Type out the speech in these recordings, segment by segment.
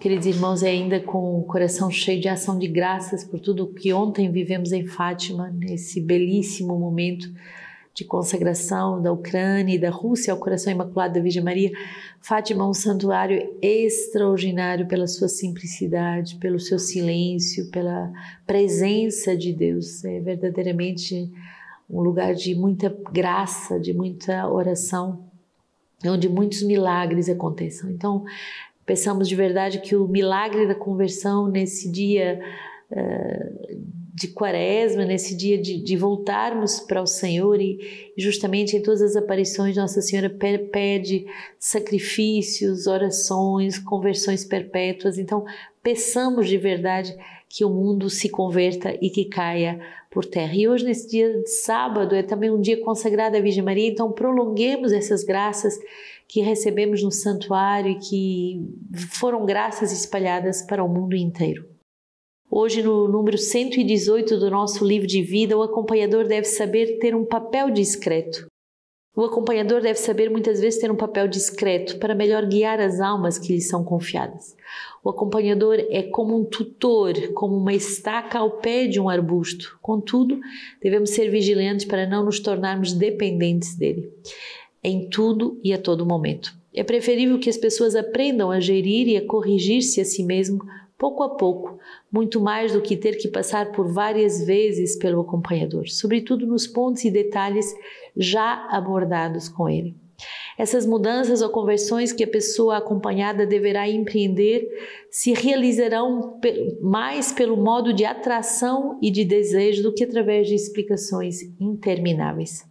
Queridos irmãos, é ainda com o coração cheio de ação de graças por tudo que ontem vivemos em Fátima, nesse belíssimo momento de consagração da Ucrânia e da Rússia ao coração imaculado da Virgem Maria. Fátima é um santuário extraordinário pela sua simplicidade, pelo seu silêncio, pela presença de Deus. É verdadeiramente um lugar de muita graça, de muita oração, onde muitos milagres aconteçam. Então, peçamos de verdade que o milagre da conversão nesse dia de Quaresma, nesse dia de voltarmos para o Senhor, e justamente em todas as aparições Nossa Senhora pede sacrifícios, orações, conversões perpétuas. Então peçamos de verdade que o mundo se converta e que caia por terra. E hoje, nesse dia de sábado, é também um dia consagrado à Virgem Maria, então prolonguemos essas graças que recebemos no santuário e que foram graças espalhadas para o mundo inteiro. Hoje, no número 118 do nosso livro de vida, o acompanhador deve saber ter um papel discreto. O acompanhador deve saber muitas vezes ter um papel discreto para melhor guiar as almas que lhe são confiadas. O acompanhador é como um tutor, como uma estaca ao pé de um arbusto. Contudo, devemos ser vigilantes para não nos tornarmos dependentes dele, em tudo e a todo momento. É preferível que as pessoas aprendam a gerir e a corrigir-se a si mesmo pouco a pouco, muito mais do que ter que passar por várias vezes pelo acompanhador, sobretudo nos pontos e detalhes já abordados com ele. Essas mudanças ou conversões que a pessoa acompanhada deverá empreender se realizarão mais pelo modo de atração e de desejo do que através de explicações intermináveis.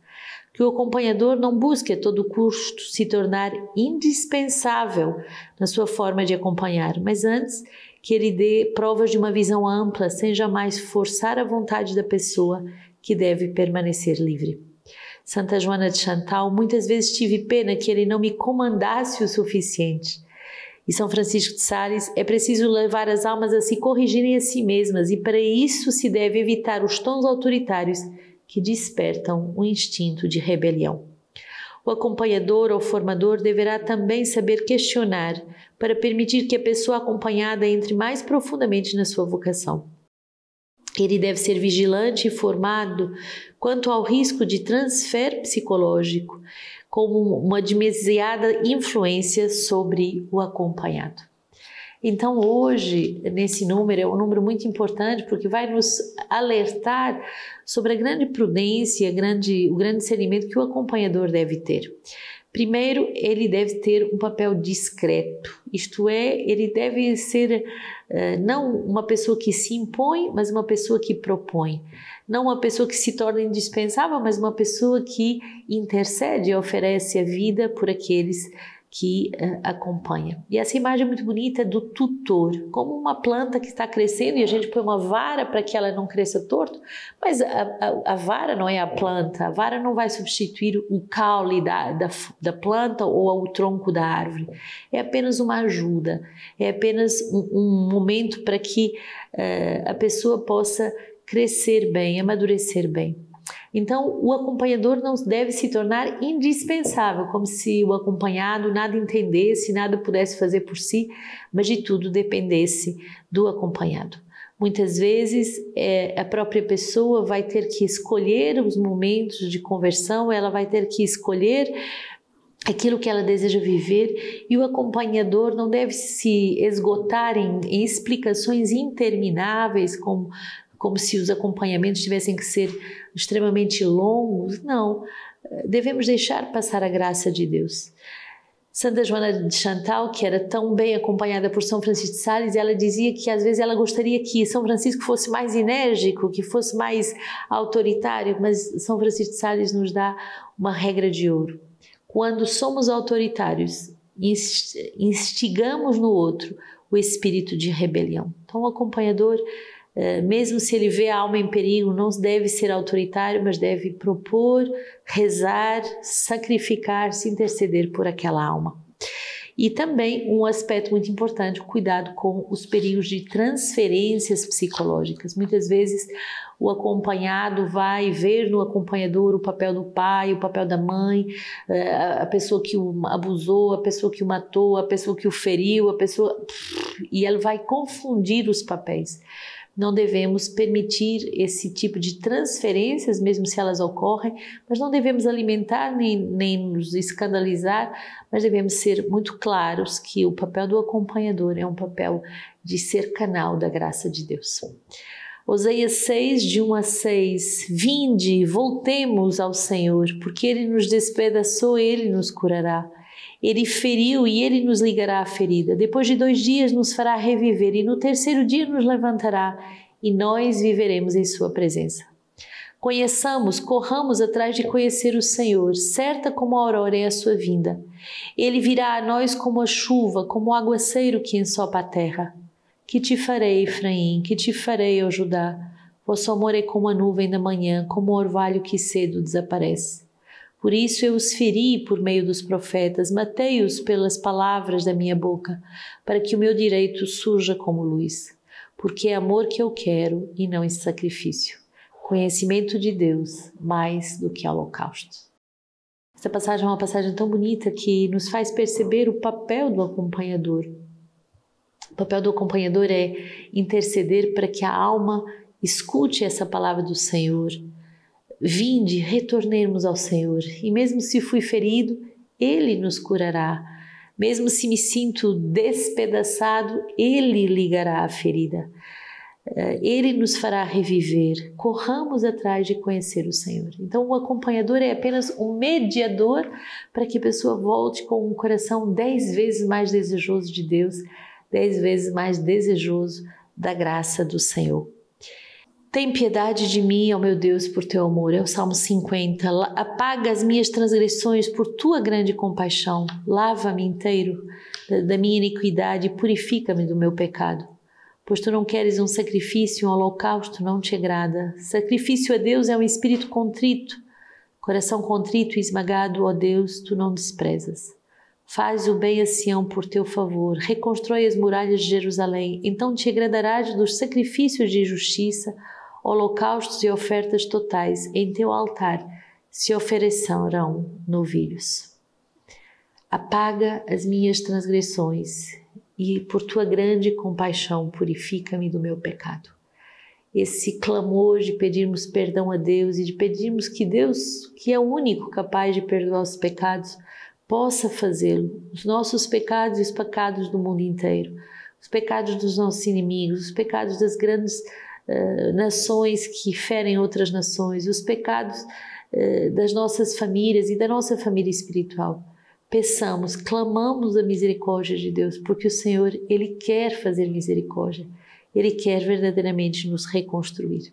Que o acompanhador não busque a todo custo se tornar indispensável na sua forma de acompanhar, mas antes que ele dê provas de uma visão ampla, sem jamais forçar a vontade da pessoa que deve permanecer livre. Santa Joana de Chantal, muitas vezes tive pena que ele não me comandasse o suficiente. E São Francisco de Sales, é preciso levar as almas a se corrigirem a si mesmas, e para isso se deve evitar os tons autoritários que despertam o instinto de rebelião. O acompanhador ou formador deverá também saber questionar para permitir que a pessoa acompanhada entre mais profundamente na sua vocação. Ele deve ser vigilante e formado quanto ao risco de transfer psicológico, como uma demasiada influência sobre o acompanhado. Então hoje, nesse número, é um número muito importante porque vai nos alertar sobre a grande prudência, o grande discernimento que o acompanhador deve ter. Primeiro, ele deve ter um papel discreto, isto é, ele deve ser não uma pessoa que se impõe, mas uma pessoa que propõe. Não uma pessoa que se torna indispensável, mas uma pessoa que intercede e oferece a vida por aqueles que acompanha. E essa imagem é muito bonita do tutor, como uma planta que está crescendo e a gente põe uma vara para que ela não cresça torto, mas a vara não é a planta, a vara não vai substituir o caule da planta ou o tronco da árvore. É apenas uma ajuda, é apenas um momento para que a pessoa possa crescer bem, amadurecer bem. Então, o acompanhador não deve se tornar indispensável, como se o acompanhado nada entendesse, nada pudesse fazer por si, mas de tudo dependesse do acompanhado. Muitas vezes, a própria pessoa vai ter que escolher os momentos de conversão, ela vai ter que escolher aquilo que ela deseja viver, e o acompanhador não deve se esgotar em explicações intermináveis, como se os acompanhamentos tivessem que ser extremamente longos. Não, devemos deixar passar a graça de Deus. Santa Joana de Chantal, que era tão bem acompanhada por São Francisco de Sales, ela dizia que às vezes ela gostaria que São Francisco fosse mais enérgico, que fosse mais autoritário, mas São Francisco de Sales nos dá uma regra de ouro. Quando somos autoritários, instigamos no outro o espírito de rebelião. Então o acompanhador, mesmo se ele vê a alma em perigo, não deve ser autoritário, mas deve propor, rezar, sacrificar-se, interceder por aquela alma. E também um aspecto muito importante, o cuidado com os perigos de transferências psicológicas. Muitas vezes o acompanhado vai ver no acompanhador o papel do pai, o papel da mãe, a pessoa que o abusou, a pessoa que o matou, a pessoa que o feriu, e ele vai confundir os papéis. Não devemos permitir esse tipo de transferências, mesmo se elas ocorrem, mas não devemos alimentar nem nos escandalizar, mas devemos ser muito claros que o papel do acompanhador é um papel de ser canal da graça de Deus. Oséias 6, de 1 a 6, vinde, voltemos ao Senhor, porque Ele nos despedaçou, Ele nos curará. Ele feriu e Ele nos ligará a ferida. Depois de 2 dias nos fará reviver e no 3º dia nos levantará e nós viveremos em sua presença. Conheçamos, corramos atrás de conhecer o Senhor, certa como a aurora é a sua vinda. Ele virá a nós como a chuva, como o aguaceiro que ensopa a terra. Que te farei, Efraim, que te farei, ó Judá? Vosso amor é como a nuvem da manhã, como o orvalho que cedo desaparece. Por isso eu os feri por meio dos profetas, matei-os pelas palavras da minha boca, para que o meu direito surja como luz. Porque é amor que eu quero e não esse sacrifício. Conhecimento de Deus mais do que holocausto. Essa passagem é uma passagem tão bonita que nos faz perceber o papel do acompanhador. O papel do acompanhador é interceder para que a alma escute essa palavra do Senhor. Vinde, retornemos ao Senhor. E mesmo se fui ferido, Ele nos curará. Mesmo se me sinto despedaçado, Ele ligará a ferida. Ele nos fará reviver. Corramos atrás de conhecer o Senhor. Então, o acompanhador é apenas um mediador para que a pessoa volte com um coração 10 vezes mais desejoso de Deus, 10 vezes mais desejoso da graça do Senhor. Tem piedade de mim, ó meu Deus, por teu amor. É o Salmo 50. Apaga as minhas transgressões por tua grande compaixão. Lava-me inteiro da minha iniquidade e purifica-me do meu pecado. Pois tu não queres um sacrifício, um holocausto não te agrada. Sacrifício a Deus é um espírito contrito. Coração contrito e esmagado, ó Deus, tu não desprezas. Faz o bem a Sião por teu favor. Reconstrói as muralhas de Jerusalém. Então te agradarás dos sacrifícios de justiça, holocaustos e ofertas totais. Em teu altar se oferecerão novilhos. Apaga as minhas transgressões e por tua grande compaixão purifica-me do meu pecado. Esse clamor de pedirmos perdão a Deus e de pedirmos que Deus, que é o único capaz de perdoar os pecados, possa fazê-lo. Os nossos pecados e os pecados do mundo inteiro, os pecados dos nossos inimigos, os pecados das grandes nações que ferem outras nações, os pecados das nossas famílias e da nossa família espiritual. Peçamos, clamamos a misericórdia de Deus, porque o Senhor, Ele quer fazer misericórdia. Ele quer verdadeiramente nos reconstruir.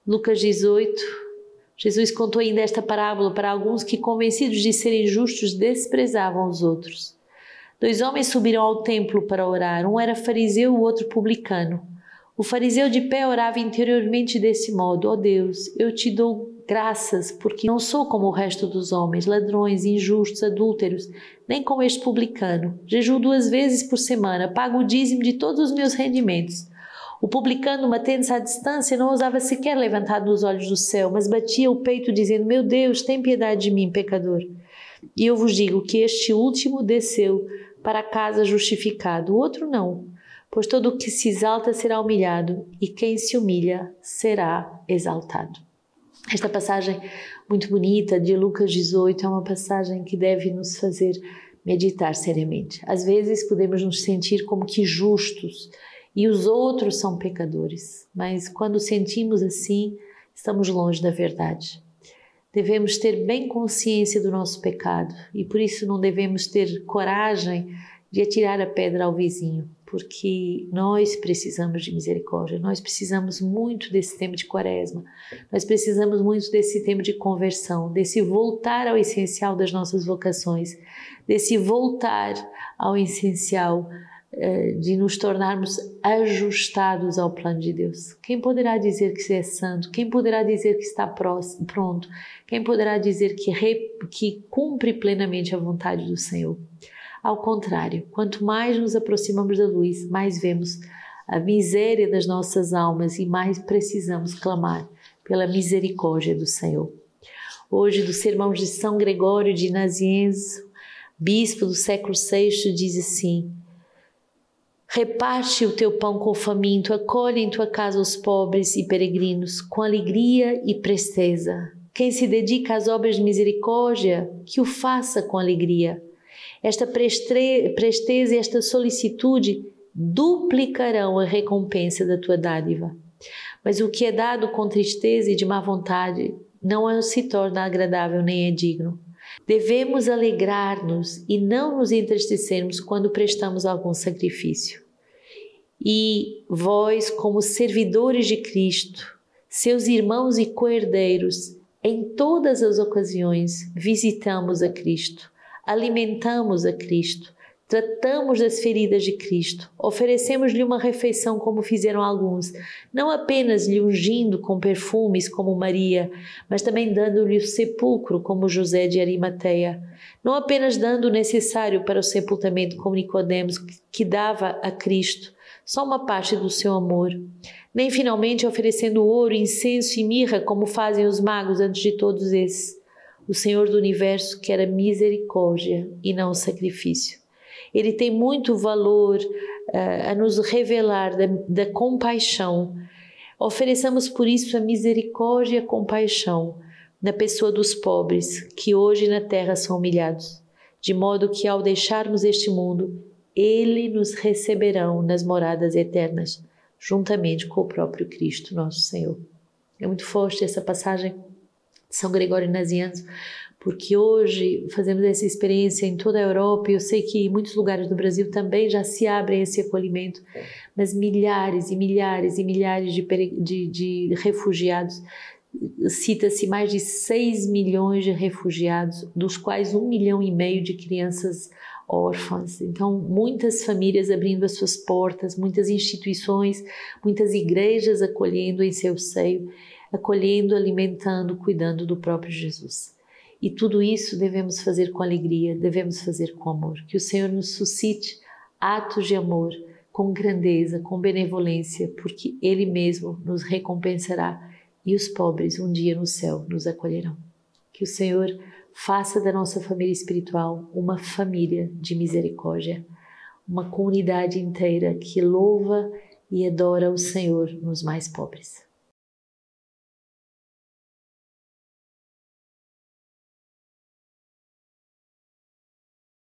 Lucas 18, Jesus contou ainda esta parábola para alguns que, convencidos de serem justos, desprezavam os outros. 2 homens subiram ao templo para orar. Um era fariseu, o outro publicano. O fariseu de pé orava interiormente desse modo: ó Deus, eu te dou graças, porque não sou como o resto dos homens, ladrões, injustos, adúlteros, nem como este publicano. Jejuo 2 vezes por semana, pago o dízimo de todos os meus rendimentos. O publicano, mantendo-se à distância, não ousava sequer levantar os olhos do céu, mas batia o peito dizendo: meu Deus, tem piedade de mim, pecador. E eu vos digo que este último desceu para casa justificado, o outro não. Pois todo o que se exalta será humilhado, e quem se humilha será exaltado. Esta passagem muito bonita de Lucas 18 é uma passagem que deve nos fazer meditar seriamente. Às vezes podemos nos sentir como que justos e os outros são pecadores, mas quando sentimos assim, estamos longe da verdade. Devemos ter bem consciência do nosso pecado e por isso não devemos ter coragem de atirar a pedra ao vizinho, porque nós precisamos de misericórdia, nós precisamos muito desse tempo de quaresma, nós precisamos muito desse tempo de conversão, desse voltar ao essencial das nossas vocações, desse voltar ao essencial de nos tornarmos ajustados ao plano de Deus. Quem poderá dizer que é santo? Quem poderá dizer que está pronto? Quem poderá dizer que cumpre plenamente a vontade do Senhor? Ao contrário, quanto mais nos aproximamos da luz, mais vemos a miséria das nossas almas e mais precisamos clamar pela misericórdia do Senhor. Hoje, do sermão de São Gregório de Nazianzo, bispo do século VI, diz assim: reparte o teu pão com o faminto, acolhe em tua casa os pobres e peregrinos, com alegria e presteza. Quem se dedica às obras de misericórdia, que o faça com alegria. Esta presteza e esta solicitude duplicarão a recompensa da tua dádiva. Mas o que é dado com tristeza e de má vontade não se torna agradável nem é digno. Devemos alegrar-nos e não nos entristecermos quando prestamos algum sacrifício. E vós, como servidores de Cristo, seus irmãos e co-herdeiros, em todas as ocasiões visitamos a Cristo, alimentamos a Cristo, tratamos das feridas de Cristo, oferecemos-lhe uma refeição como fizeram alguns, não apenas lhe ungindo com perfumes como Maria, mas também dando-lhe o sepulcro como José de Arimateia, não apenas dando o necessário para o sepultamento como Nicodemos, que dava a Cristo só uma parte do seu amor, nem finalmente oferecendo ouro, incenso e mirra como fazem os magos antes de todos esses. O Senhor do Universo quer a misericórdia e não o sacrifício. Ele tem muito valor a nos revelar da compaixão. Ofereçamos por isso a misericórdia e a compaixão na pessoa dos pobres, que hoje na terra são humilhados, de modo que ao deixarmos este mundo, Ele nos receberão nas moradas eternas, juntamente com o próprio Cristo, nosso Senhor. É muito forte essa passagem de São Gregório Nazianzo, porque hoje fazemos essa experiência em toda a Europa e eu sei que em muitos lugares do Brasil também já se abre esse acolhimento, mas milhares e milhares e milhares de refugiados, cita-se mais de 6 milhões de refugiados, dos quais 1,5 milhão de crianças órfãs. Então, muitas famílias abrindo as suas portas, muitas instituições, muitas igrejas acolhendo em seu seio, acolhendo, alimentando, cuidando do próprio Jesus. E tudo isso devemos fazer com alegria, devemos fazer com amor. Que o Senhor nos suscite atos de amor, com grandeza, com benevolência, porque Ele mesmo nos recompensará e os pobres um dia no céu nos acolherão. Que o Senhor faça da nossa família espiritual uma família de misericórdia, uma comunidade inteira que louva e adora o Senhor nos mais pobres.